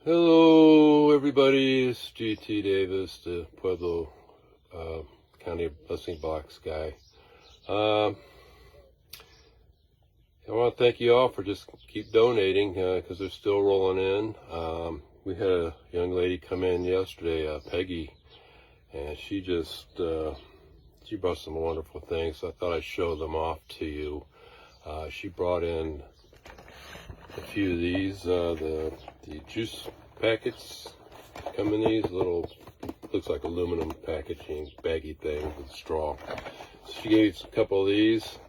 Hello, everybody. It's GT Davis, the Pueblo County Blessing Box guy. I want to thank you all for just keep donating because they're still rolling in. We had a young lady come in yesterday, Peggy, and she brought some wonderful things. So I thought I'd show them off to you. She brought in a few of these, the juice packets come in these little, looks like aluminum packaging, baggy thing with straw. So she gave us a couple of these.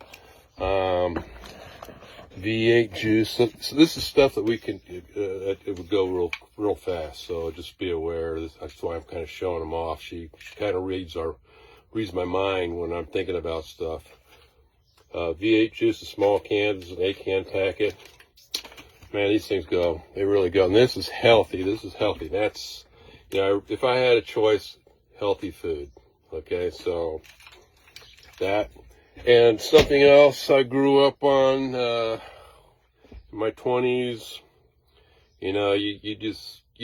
V8 juice. So this is stuff that we can, it would go real fast. So just be aware. That's why I'm kind of showing them off. She kind of reads my mind when I'm thinking about stuff. V8 juice, a small can, this is an 8-can packet. Man, these things go. They really go. And this is healthy. That's, if I had a choice, healthy food. Okay, so that. And something else I grew up on in my 20s, you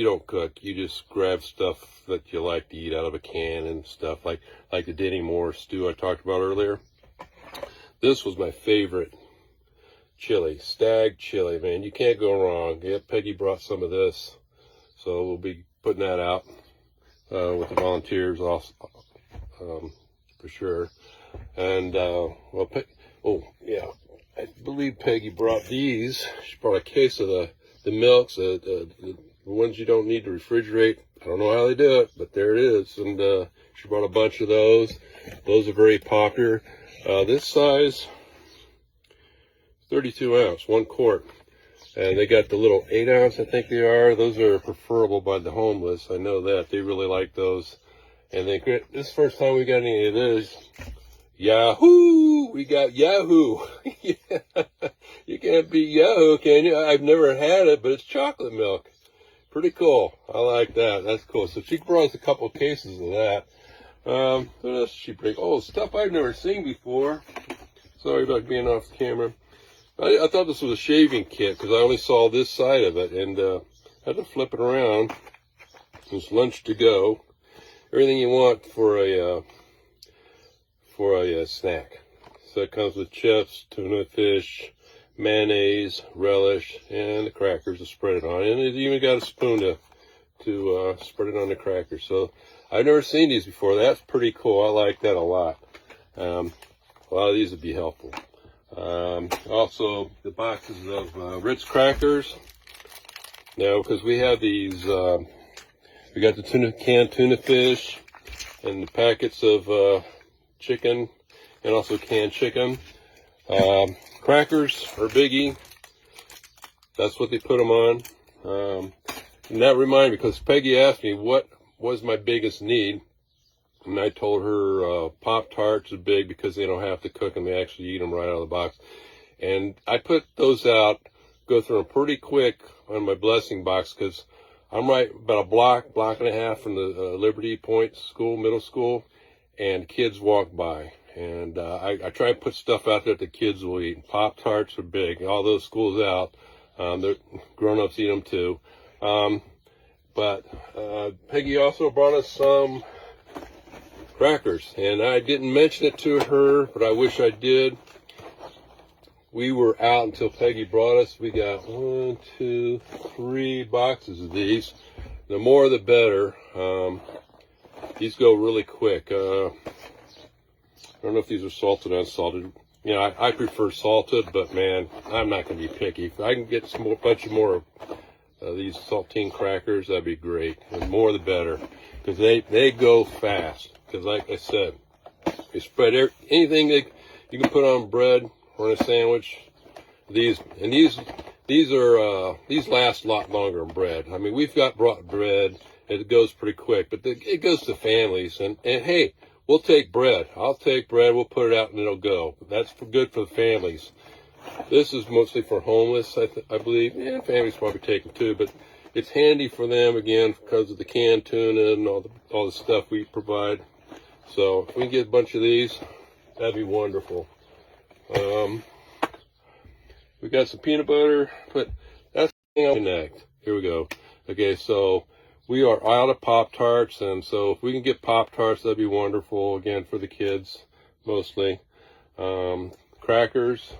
don't cook. You just grab stuff that you like to eat out of a can and stuff, like the Denny Moore stew I talked about earlier. This was my favorite chili, stag chili, man. You can't go wrong. Yeah, Peggy brought some of this, so we'll be putting that out with the volunteers also, for sure. And I believe Peggy brought these. She brought a case of the milks, the ones you don't need to refrigerate. I don't know how they do it, but there it is. And she brought a bunch of those. Those are very popular. This size, 32 ounce, 1 quart. And they got the little 8 ounce, I think they are. Those are preferable by the homeless. I know that. They really like those. And this is the first time we got any of this. Yahoo! We got Yahoo! Yeah. You can't beat Yahoo, can you? I've never had it, but it's chocolate milk. Pretty cool. I like that. That's cool. So she brought us a couple cases of that. What else did she bring? Oh, stuff I've never seen before. Sorry about being off camera. I thought this was a shaving kit because I only saw this side of it, and had to flip it around. It's lunch to go. Everything you want for a snack. So it comes with chips, tuna fish, mayonnaise, relish, and the crackers to spread it on. And it even got a spoon to spread it on the crackers. So I've never seen these before. That's pretty cool. I like that a lot. A lot of these would be helpful. Also, the boxes of Ritz crackers. Now, because we have these, we got the canned tuna fish and the packets of chicken and also canned chicken. Crackers are biggie. That's what they put them on. And that reminded me, because Peggy asked me what was my biggest need. And I told her Pop-Tarts are big because they don't have to cook them. They actually eat them right out of the box. And I put those out, go through them pretty quick on my blessing box because I'm right about a block and a half from the Liberty Point School, middle school, and kids walk by. And I try to put stuff out there that the kids will eat. Pop-Tarts are big. All those schools out, the grown-ups eat them too. But Peggy also brought us some crackers, and I didn't mention it to her, but I wish I did. We were out until Peggy brought us. We got 1, 2, 3 boxes of these. The more the better. These go really quick. I don't know if these are salted or unsalted. I prefer salted, but man, I'm not going to be picky. If I can get a bunch more of these saltine crackers, that'd be great. The more the better, because they go fast. Because like I said, they spread anything that you can put on bread or in a sandwich. These last a lot longer than bread. I mean, we've got brought bread. It goes pretty quick, but it goes to families. And hey, we'll take bread. I'll take bread. We'll put it out and it'll go. That's good for the families. This is mostly for homeless, I believe. And families probably take them too, but it's handy for them again because of the canned tuna and all the stuff we provide. So if we can get a bunch of these, that'd be wonderful. We got some peanut butter, but that's the thing I connect. here we go. Okay, so we are out of Pop-Tarts, and so if we can get Pop-Tarts, that'd be wonderful, again, for the kids, mostly. Crackers,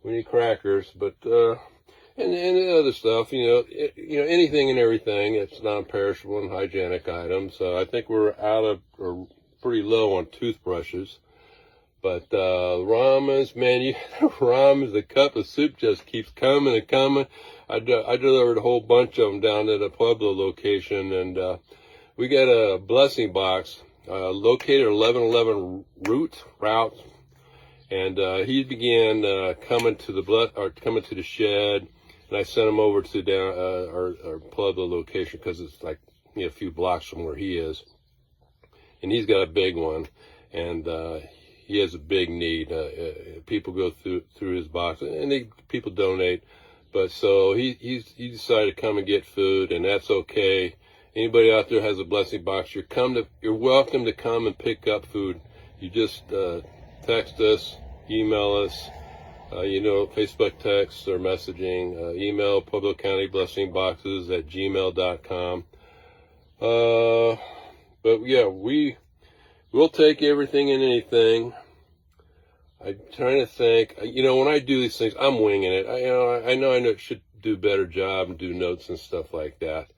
we need crackers, but, and the other stuff, anything and everything. It's non-perishable and hygienic items. I think we're out of, or pretty low on toothbrushes. But ramens, man, ramens, the cup of soup just keeps coming and coming. I delivered a whole bunch of them down at the Pueblo location, and we got a blessing box located at 1111 route, and he began coming to the shed, and I sent him over to our Pueblo location because it's like a few blocks from where he is, and he's got a big one, and he has a big need. People go through his box, and people donate. But so he decided to come and get food, and that's okay. Anybody out there has a blessing box, you're welcome to come and pick up food. You just text us, email us, Facebook text or messaging, email Pueblo County Blessing Boxes at gmail.com. But yeah, we'll take everything and anything. I'm trying to think. When I do these things, I'm winging it. I know I should do a better job and do notes and stuff like that.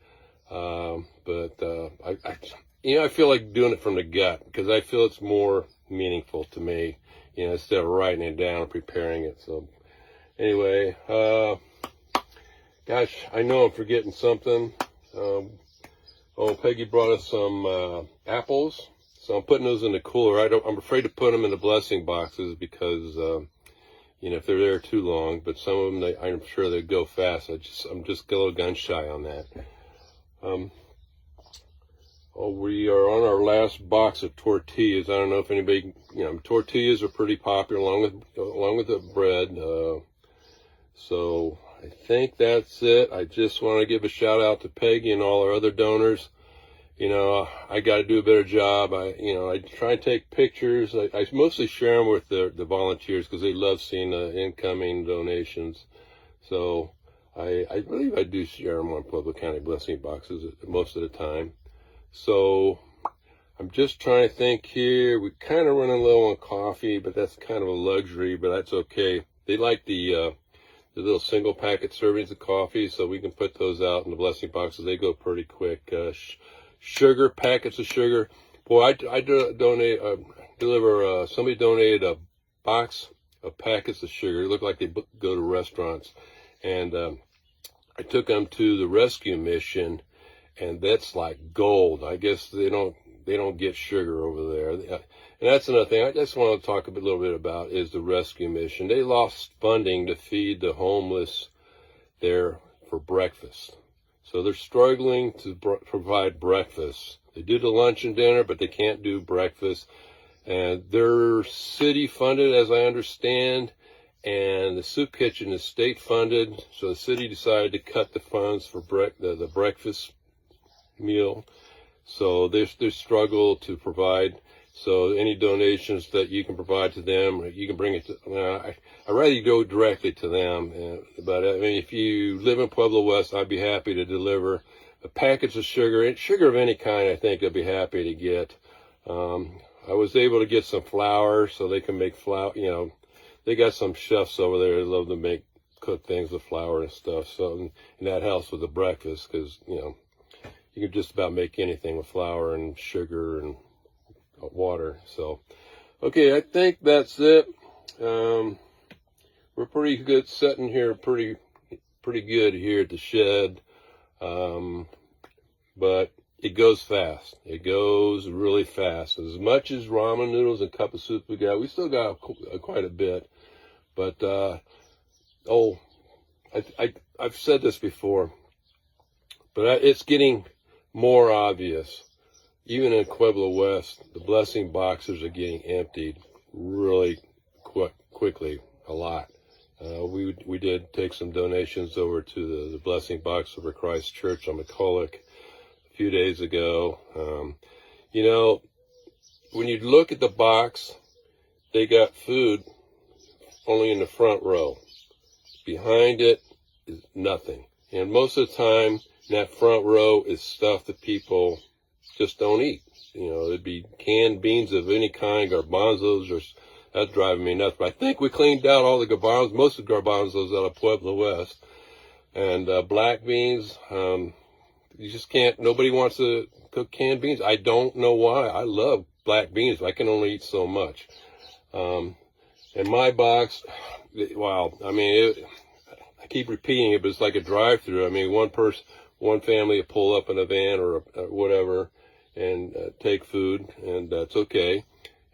But I feel like doing it from the gut because I feel it's more meaningful to me, instead of writing it down, preparing it. So anyway, gosh, I know I'm forgetting something. Peggy brought us some apples. So I'm putting those in the cooler. I'm afraid to put them in the blessing boxes because, if they're there too long, but some of them, I'm sure they go fast. I'm just a little gun shy on that. We are on our last box of tortillas. I don't know if anybody, tortillas are pretty popular along with the bread. So I think that's it. I just want to give a shout out to Peggy and all our other donors. I got to do a better job. I try and take pictures. I mostly share them with the volunteers because they love seeing the incoming donations. So I believe I do share them on Pueblo County Blessing Boxes most of the time. So I'm just trying to think here. We're kind of running low on coffee, but that's kind of a luxury, but that's okay. They like the little single packet servings of coffee, so we can put those out in the blessing boxes. They go pretty quick. Sugar, packets of sugar. Boy, I deliver, somebody donated a box of packets of sugar. It looked like they go to restaurants. And I took them to the rescue mission, and that's like gold. I guess they don't get sugar over there. And that's another thing I just want to talk a little bit about is the rescue mission. They lost funding to feed the homeless there for breakfast. So they're struggling to provide breakfast. They do the lunch and dinner, but they can't do breakfast. And they're city funded, as I understand, and the soup kitchen is state funded. So the city decided to cut the funds for the breakfast meal. So they struggle to provide. So any donations that you can provide to them, you can bring it to, I'd rather you go directly to them. But I mean, if you live in Pueblo West, I'd be happy to deliver a package of sugar of any kind. I think I'd be happy to get. I was able to get some flour so they can make flour. They got some chefs over there that love to cook things with flour and stuff. So, and that helps with the breakfast because, you can just about make anything with flour and sugar and water. So, okay, I think that's it. We're pretty good sitting here, pretty good here at the shed. But it goes fast. It goes really fast. As much as ramen noodles and cup of soup we still got quite a bit. But, I've said this before, but it's getting more obvious. Even in Pueblo West, the blessing boxes are getting emptied really quickly, a lot. We did take some donations over to the blessing box over Christ Church on McCulloch a few days ago. When you look at the box, they got food only in the front row. Behind it is nothing. And most of the time, in that front row is stuff that people just don't eat. You know, it'd be canned beans of any kind, garbanzos, or that's driving me nuts. But I think we cleaned out all the garbanzos, most of the garbanzos out of Pueblo West. And black beans, you just can't, nobody wants to cook canned beans. I don't know why. I love black beans, but I can only eat so much. In my box, wow, I mean, I keep repeating it, but it's like a drive-through. I mean, one family will pull up in a van or whatever and take food, and that's okay.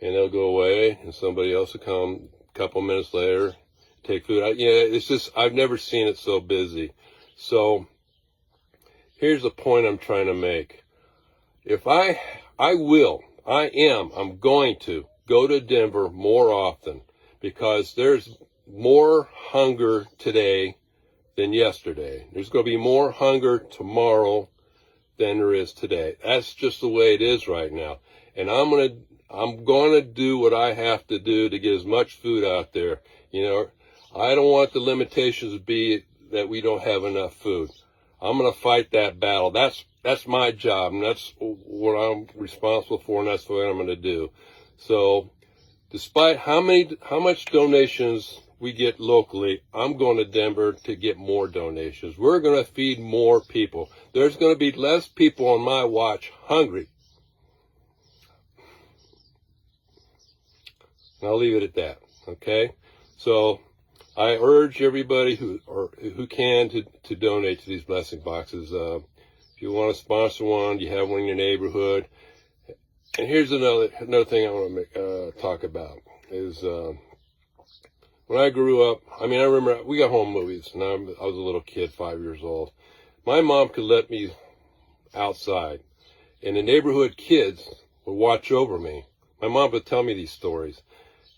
And they'll go away, and somebody else will come a couple minutes later, take food. It's just, I've never seen it so busy. So here's the point I'm trying to make. If I'm going to go to Denver more often, because there's more hunger today than yesterday. There's going to be more hunger tomorrow than there is today. That's just the way it is right now. And I'm going to do what I have to do to get as much food out there. You know, I don't want the limitations to be that we don't have enough food. I'm going to fight that battle. That's my job, and that's what I'm responsible for, and that's what I'm going to do. So, despite how much donations we get locally, I'm going to Denver to get more donations. We're going to feed more people. There's going to be less people on my watch hungry. And I'll leave it at that. Okay? So I urge everybody who can to donate to these blessing boxes. If you want to sponsor one, you have one in your neighborhood. And here's another thing I want to talk about is when I grew up. I mean, I remember we got home movies, and I was a little kid, 5 years old. My mom could let me outside, and the neighborhood kids would watch over me. My mom would tell me these stories.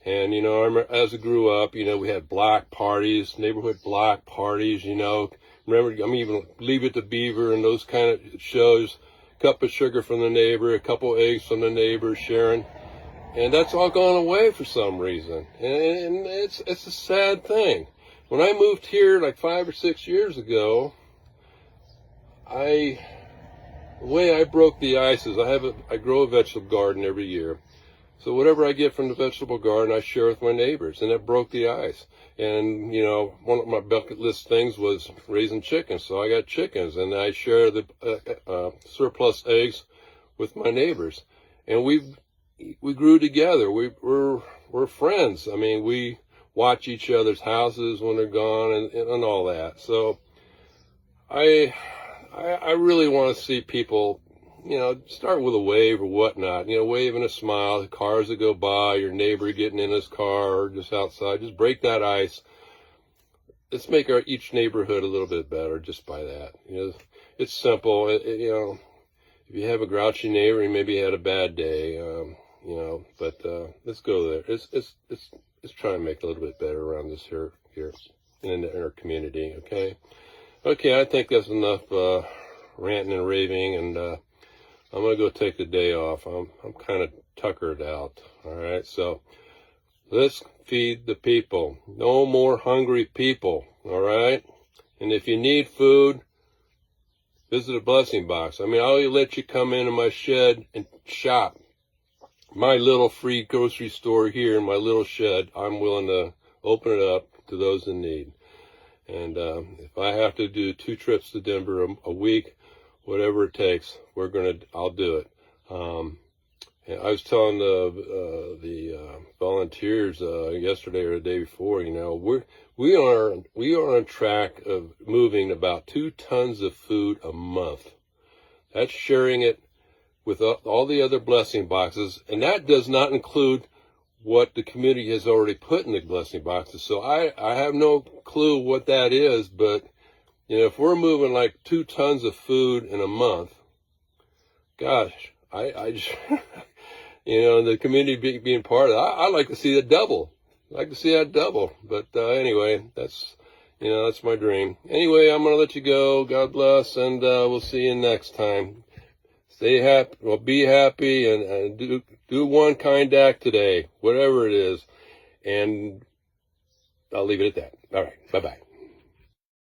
And, you know, I remember as I grew up, you know, we had block parties, neighborhood block parties, you know. Remember, I mean, even Leave It to Beaver and those kind of shows. Cup of sugar from the neighbor, a couple eggs from the neighbor, sharing. And that's all gone away for some reason. And it's a sad thing. When I moved here like 5 or 6 years ago, the way I broke the ice is I grow a vegetable garden every year. So whatever I get from the vegetable garden, I share with my neighbors, and that broke the ice. And, you know, one of my bucket list things was raising chickens, so I got chickens, and I share the surplus eggs with my neighbors. And we grew together. We're friends. I mean, we watch each other's houses when they're gone and all that. So I really want to see people, you know, start with a wave or whatnot, you know, wave and a smile, the cars that go by, your neighbor getting in his car or just outside, just break that ice. Let's make each neighborhood a little bit better just by that. You know, it's simple. You know, if you have a grouchy neighbor, he maybe had a bad day, you know, but let's go there. Let's try and make it a little bit better around this here in our community, okay? Okay, I think that's enough ranting and raving, and I'm going to go take the day off. I'm kind of tuckered out. All right. So let's feed the people. No more hungry people. All right. And if you need food, visit a blessing box. I mean, I'll let you come into my shed and shop. My little free grocery store here in my little shed, I'm willing to open it up to those in need. And if I have to do 2 trips to Denver a week, whatever it takes, I'll do it. And I was telling the volunteers yesterday or the day before, you know, we are on track of moving about 2 tons of food a month. That's sharing it with all the other blessing boxes, and that does not include what the community has already put in the blessing boxes. So I have no clue what that is, but you know, if we're moving like 2 tons of food in a month, gosh, I just, you know, the community being part of it, I'd like to see that double. I'd like to see that double. But anyway, that's my dream. Anyway, I'm going to let you go. God bless, and we'll see you next time. Stay happy, well, be happy, and do one kind act today, whatever it is. And I'll leave it at that. All right, bye-bye.